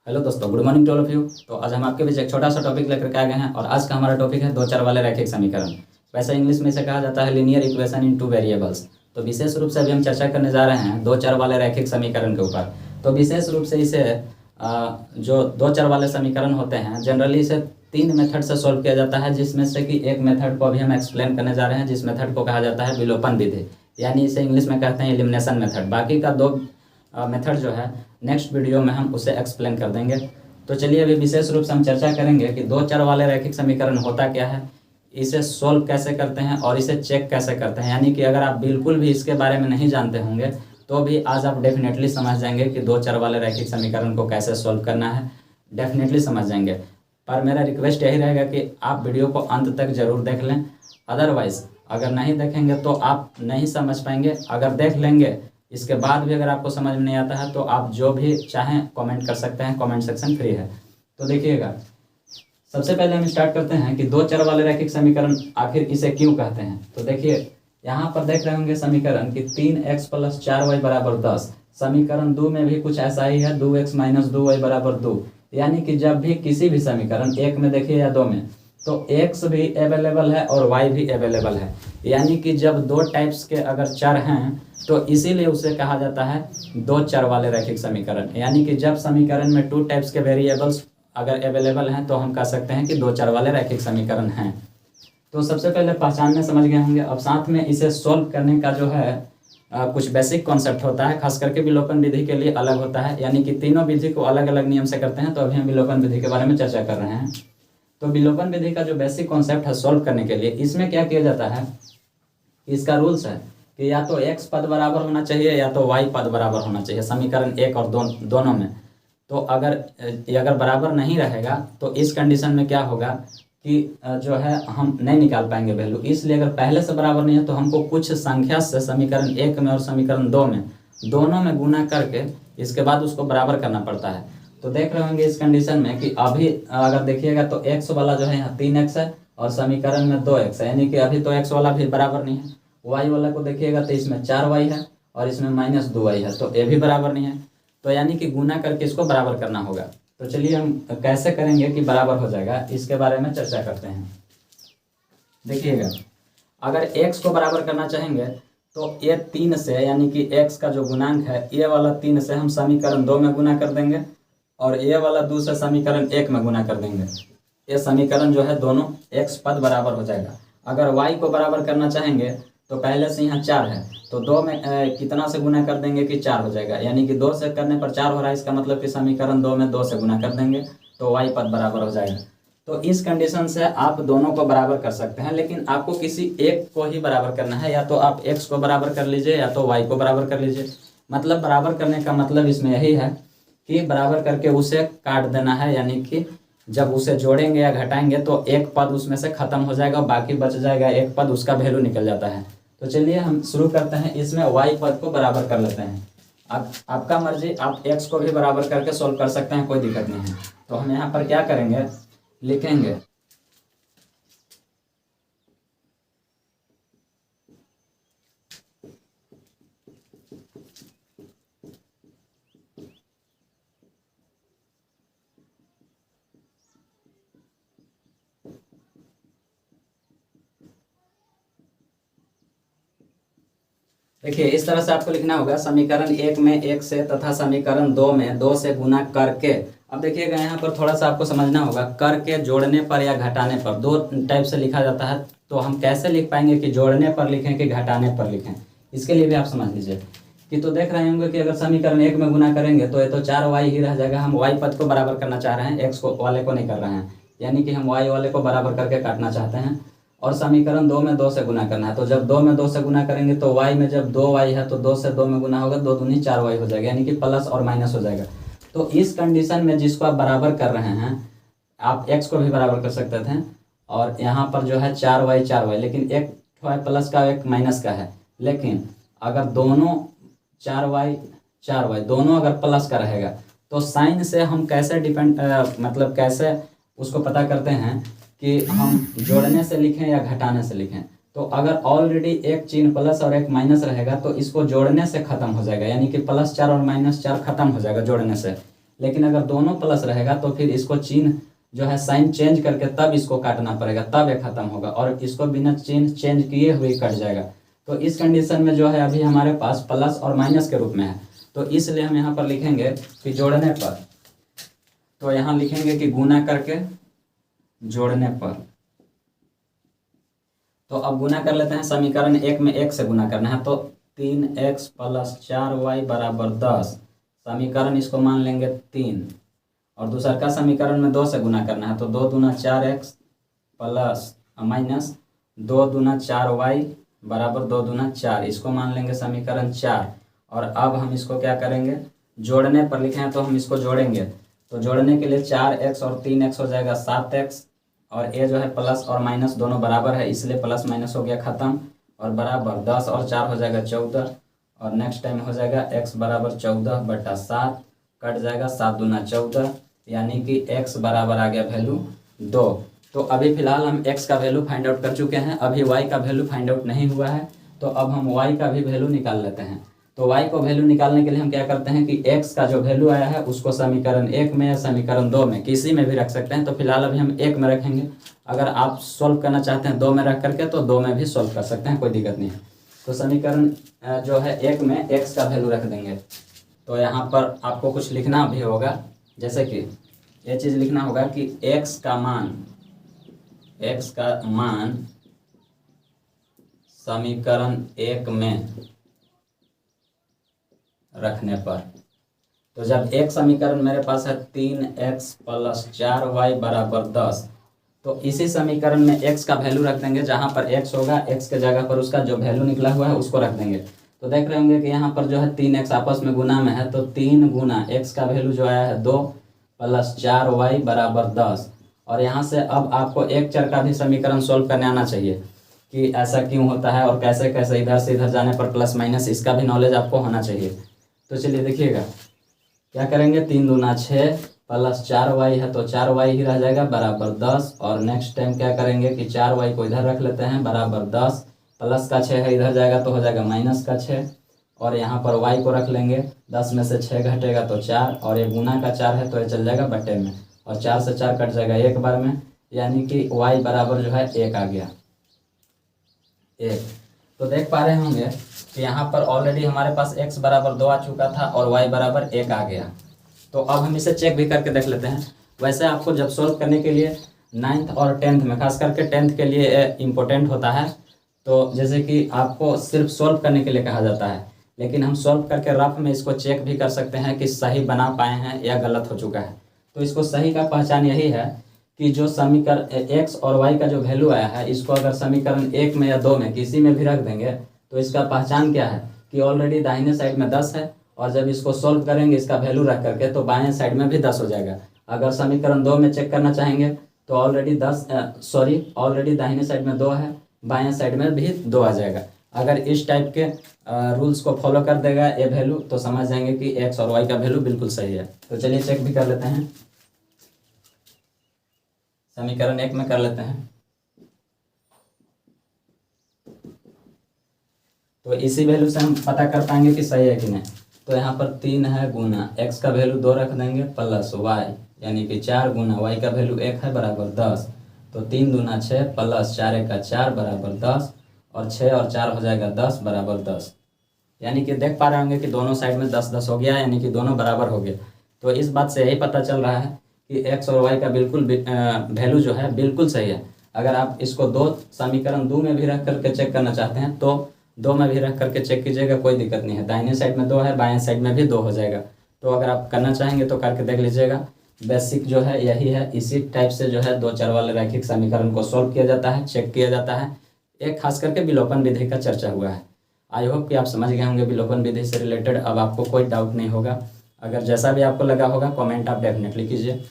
Hello दोस्तों, good morning to all of you. तो आज हम आपके बीच एक छोटा सा टॉपिक लेकर के आ गए हैं और आज का हमारा टॉपिक है दो चर वाले रैखिक समीकरण। वैसे इंग्लिश में इसे कहा जाता है linear equation in two variables. तो विशेष रूप से अभी हम चर्चा करने जा रहे हैं दो चर वाले रैखिक समीकरण के ऊपर। तो विशेष रूप से इसे जो दो चर वाले समीकरण होते हैं जनरली इसे तीन मेथड से सॉल्व किया जाता है, जिसमें से कि एक मेथड को अभी हम एक्सप्लेन करने जा रहे हैं, जिस मेथड को कहा जाता है विलोपन विधि, यानी इसे इंग्लिश में कहते हैं एलिमिनेशन मेथड। बाकी का दो मेथड जो है नेक्स्ट वीडियो में हम उसे एक्सप्लेन कर देंगे। तो चलिए अभी विशेष रूप से हम चर्चा करेंगे कि दो चर वाले रैखिक समीकरण होता क्या है, इसे सॉल्व कैसे करते हैं और इसे चेक कैसे करते हैं। यानी कि अगर आप बिल्कुल भी इसके बारे में नहीं जानते होंगे तो भी आज आप डेफिनेटली समझ जाएंगे कि दो चर वाले रैखिक समीकरण को कैसे सॉल्व करना है, डेफिनेटली समझ जाएंगे। पर मेरा रिक्वेस्ट यही रहेगा कि आप वीडियो को अंत तक जरूर देख लें, अदरवाइज अगर नहीं देखेंगे तो आप नहीं समझ पाएंगे। अगर देख लेंगे इसके बाद भी अगर आपको समझ में नहीं आता है तो आप जो भी चाहें कमेंट कर सकते हैं, कमेंट सेक्शन फ्री है। तो देखिएगा, सबसे पहले हम स्टार्ट करते हैं कि दो चर वाले रैखिक समीकरण आखिर इसे क्यों कहते हैं। तो देखिए यहाँ पर देख रहे होंगे समीकरण कि 3x + 4y = 10। समीकरण 2 में भी कुछ ऐसा ही है, 2x - 2y = 2। यानी कि जब भी किसी भी समीकरण एक में देखिए या दो में, तो x भी अवेलेबल है और y भी अवेलेबल है। यानी कि जब दो टाइप्स के अगर चर हैं तो इसीलिए उसे कहा जाता है दो चर वाले रैखिक समीकरण। यानी कि जब समीकरण में टू टाइप्स के वेरिएबल्स अगर अवेलेबल हैं तो हम कह सकते हैं कि दो चर वाले रैखिक समीकरण हैं। तो सबसे पहले पहचानने समझ गए होंगे। अब साथ में इसे सॉल्व करने का जो है कुछ बेसिक कॉन्सेप्ट होता है, खास करके विलोपन विधि के लिए अलग होता है। यानी कि तीनों विधि को अलग अलग नियम से करते हैं। तो अभी हम विलोपन विधि के बारे में चर्चा कर रहे हैं। तो विलोपन विधि का जो बेसिक कॉन्सेप्ट है सॉल्व करने के लिए, इसमें क्या किया जाता है, इसका रूल्स है कि या तो x पद बराबर होना चाहिए या तो y पद बराबर होना चाहिए समीकरण एक और दोनों में। तो अगर बराबर नहीं रहेगा तो इस कंडीशन में क्या होगा कि जो है हम नहीं निकाल पाएंगे वैल्यू। इसलिए अगर पहले से बराबर नहीं है तो हमको कुछ संख्या से समीकरण एक में और समीकरण दो में दोनों में गुना करके इसके बाद उसको बराबर करना पड़ता है। तो देख रहे होंगे इस कंडीशन में कि अभी अगर देखिएगा तो x वाला जो है यहाँ 3x है और समीकरण में 2x है, यानी कि अभी तो x वाला भी बराबर नहीं है। y वाला को देखिएगा तो इसमें 4y है और इसमें -2y है, तो ये भी बराबर नहीं है। तो यानी कि गुना करके इसको बराबर करना होगा। तो चलिए हम कैसे करेंगे कि बराबर हो जाएगा, इसके बारे में चर्चा करते हैं। देखिएगा, अगर x को बराबर करना चाहेंगे तो ये 3 से, यानी कि x का जो गुणांक है ये वाला 3 से हम समीकरण 2 में गुना कर देंगे और ये वाला 2 से समीकरण 1 में गुना कर देंगे। ये समीकरण जो है दोनों x पद बराबर हो जाएगा। अगर y को बराबर करना चाहेंगे तो पहले से यहाँ 4 है तो 2 में कितना से गुना कर देंगे कि 4 हो जाएगा। यानी कि 2 से करने पर 4 हो रहा है, इसका मतलब कि समीकरण 2 में 2 से गुना कर देंगे तो y पद बराबर हो जाएगा। तो इस कंडीशन से आप दोनों को बराबर कर सकते हैं, लेकिन आपको किसी एक को ही बराबर करना है। या तो आप x को बराबर कर लीजिए या तो y को बराबर कर लीजिए। मतलब बराबर करने का मतलब इसमें यही है कि बराबर करके उसे काट देना है। यानी कि जब उसे जोड़ेंगे या घटाएंगे तो एक पद उसमें से खत्म हो जाएगा, बाकी बच जाएगा एक पद, उसका वैल्यू निकल जाता है। तो चलिए हम शुरू करते हैं, इसमें y पद को बराबर कर लेते हैं। आपका मर्जी, आप x को भी बराबर करके सॉल्व कर सकते हैं, कोई दिक्कत नहीं है। तो हम यहाँ पर क्या करेंगे, लिखेंगे देखिए इस तरह से आपको लिखना होगा, समीकरण 1 में 1 से तथा समीकरण 2 में 2 से गुना करके। अब देखिएगा यहाँ पर थोड़ा सा आपको समझना होगा, करके जोड़ने पर या घटाने पर दो टाइप से लिखा जाता है। तो हम कैसे लिख पाएंगे कि जोड़ने पर लिखें कि घटाने पर लिखें, इसके लिए भी आप समझ लीजिए कि तो देख रहे होंगे कि अगर समीकरण 1 में गुना करेंगे तो ये तो 4y ही रह जाएगा। हम y पद को बराबर करना चाह रहे हैं, x को वाले को नहीं कर रहे हैं। यानी कि हम y वाले को बराबर करके काटना चाहते हैं और समीकरण 2 में 2 से गुना करना है। तो जब 2 में 2 से गुना करेंगे तो y में जब 2y है तो 2 से 2 में गुना होगा, 2 दूनी 4y हो जाएगा, यानी कि प्लस और माइनस हो जाएगा। तो इस कंडीशन में जिसको आप बराबर कर रहे हैं, आप x को भी बराबर कर सकते थे और यहाँ पर जो है 4y, लेकिन एक प्लस का एक माइनस का है। लेकिन अगर दोनों 4y दोनों अगर प्लस का रहेगा तो साइन से हम कैसे मतलब कैसे उसको पता करते हैं कि हम जोड़ने से लिखें या घटाने से लिखें। तो अगर ऑलरेडी एक चिन्ह प्लस और एक माइनस रहेगा तो इसको जोड़ने से खत्म हो जाएगा, यानी कि +4 और -4 खत्म हो जाएगा जोड़ने से। लेकिन अगर दोनों प्लस रहेगा तो फिर इसको चिन्ह जो है साइन चेंज करके तब इसको काटना पड़ेगा, तब ये खत्म होगा, और इसको बिना चिन्ह चेंज किए हुए कट जाएगा। तो इस कंडीशन में जो है अभी हमारे पास प्लस और माइनस के रूप में है, तो इसलिए हम यहाँ पर लिखेंगे कि जोड़ने पर, तो यहाँ लिखेंगे कि गुना करके जोड़ने पर। तो अब गुना कर लेते हैं, समीकरण 1 में 1 से गुना करना है, तो 3x + 4y = 10। समीकरण इसको मान लेंगे 3, और दूसरा का समीकरण में 2 से गुना करना है, तो 2 दूना 4x प्लस माइनस 2 दूना 4y बराबर 2 दूना 4, इसको मान लेंगे समीकरण 4। और अब हम इसको क्या करेंगे, जोड़ने पर लिखे हैं तो हम इसको जोड़ेंगे। तो जोड़ने के लिए 4x और 3x हो जाएगा 7x, और ये जो है प्लस और माइनस दोनों बराबर है, इसलिए प्लस माइनस हो गया ख़त्म, और बराबर 10 और 4 हो जाएगा 14, और नेक्स्ट टाइम हो जाएगा x बराबर 14/7, कट जाएगा 7 दूना 14, यानी कि x बराबर आ गया वैल्यू 2। तो अभी फ़िलहाल हम x का वैल्यू फाइंड आउट कर चुके हैं, अभी y का वैल्यू फाइंड आउट नहीं हुआ है, तो अब हम y का भी वैल्यू निकाल लेते हैं। तो y को वैल्यू निकालने के लिए हम क्या करते हैं कि x का जो वैल्यू आया है उसको समीकरण 1 में या समीकरण 2 में किसी में भी रख सकते हैं। तो फिलहाल अभी हम 1 में रखेंगे, अगर आप सॉल्व करना चाहते हैं 2 में रख करके तो 2 में भी सॉल्व कर सकते हैं, कोई दिक्कत नहीं है। तो समीकरण जो है 1 में x का वैल्यू रख देंगे। तो यहाँ पर आपको कुछ लिखना भी होगा, जैसे कि ये चीज़ लिखना होगा कि x का मान समीकरण 1 में रखने पर। तो जब एक समीकरण मेरे पास है 3x + 4y = 10, तो इसी समीकरण में x का वैल्यू रख देंगे, जहाँ पर x होगा x के जगह पर उसका जो वैल्यू निकला हुआ है उसको रख देंगे। तो देख रहे होंगे कि यहाँ पर जो है 3x आपस में गुना में है, तो 3 गुना x का वैल्यू जो आया है 2 + 4y = 10। और यहाँ से अब आपको एक चर का भी समीकरण सोल्व करने आना चाहिए कि ऐसा क्यों होता है और कैसे कैसे इधर से इधर जाने पर प्लस माइनस, इसका भी नॉलेज आपको होना चाहिए। तो चलिए देखिएगा क्या करेंगे, 3 दूना 6 + 4y है, तो 4y ही रह जाएगा बराबर 10। और नेक्स्ट टाइम क्या करेंगे कि 4y को इधर रख लेते हैं बराबर 10, प्लस का 6 है इधर जाएगा तो हो जाएगा माइनस का 6, और यहाँ पर y को रख लेंगे, 10 में से 6 घटेगा तो 4, और ये गुना का 4 है तो ये चल जाएगा बटे में, और 4 से 4 कट जाएगा एक बार में, यानी कि y बराबर जो है 1 आ गया 1। तो देख पा रहे होंगे कि यहाँ पर ऑलरेडी हमारे पास x बराबर 2 आ चुका था और y बराबर 1 आ गया। तो अब हम इसे चेक भी करके देख लेते हैं। वैसे आपको जब सॉल्व करने के लिए 9th और 10th में, खास करके 10th के लिए इम्पोर्टेंट होता है, तो जैसे कि आपको सिर्फ सॉल्व करने के लिए कहा जाता है, लेकिन हम सॉल्व करके रफ में इसको चेक भी कर सकते हैं कि सही बना पाए हैं या गलत हो चुका है। तो इसको सही का पहचान यही है कि जो समीकरण x और y का जो वैल्यू आया है, इसको अगर समीकरण 1 में या 2 में किसी में भी रख देंगे तो इसका पहचान क्या है कि ऑलरेडी दाहिने साइड में 10 है, और जब इसको सॉल्व करेंगे इसका वैल्यू रख करके तो बाएं साइड में भी 10 हो जाएगा। अगर समीकरण 2 में चेक करना चाहेंगे तो ऑलरेडी दाहिने साइड में 2 है, बाएं साइड में भी 2 आ जाएगा। अगर इस टाइप के रूल्स को फॉलो कर देगा ये वैल्यू, तो समझ जाएंगे कि x और y का वैल्यू बिल्कुल सही है। तो चलिए चेक भी कर लेते हैं, समीकरण 1 में कर लेते हैं। तो इसी वैल्यू से हम पता कर पाएंगे कि सही है कि नहीं। तो यहाँ पर 3 है गुना x का वैल्यू 2 रख देंगे प्लस y, यानी कि 4 गुना y का वैल्यू 1 है बराबर 10। तो 3 दूना 6 प्लस 4 1 का 4 बराबर 10, और 6 और 4 हो जाएगा 10 बराबर 10, यानी कि देख पा रहे होंगे कि दोनों साइड में 10 10 हो गया, यानी कि दोनों बराबर हो गए। तो इस बात से यही पता चल रहा है कि x और y का बिल्कुल वैल्यू जो है बिल्कुल सही है। अगर आप इसको समीकरण 2 में भी रख करके चेक करना चाहते हैं तो 2 में भी रख करके चेक कीजिएगा, कोई दिक्कत नहीं है। दाहिने साइड में 2 है, बाएं साइड में भी 2 हो जाएगा। तो अगर आप करना चाहेंगे तो करके देख लीजिएगा। बेसिक जो है यही है, इसी टाइप से जो है 2 चर वाले रैखिक समीकरण को सॉल्व किया जाता है, चेक किया जाता है। एक खास करके विलोपन विधि का चर्चा हुआ है। आई होप कि आप समझ गए होंगे विलोपन विधि से रिलेटेड, अब आपको कोई डाउट नहीं होगा। अगर जैसा भी आपको लगा होगा कमेंट आप डेफिनेटली कीजिए।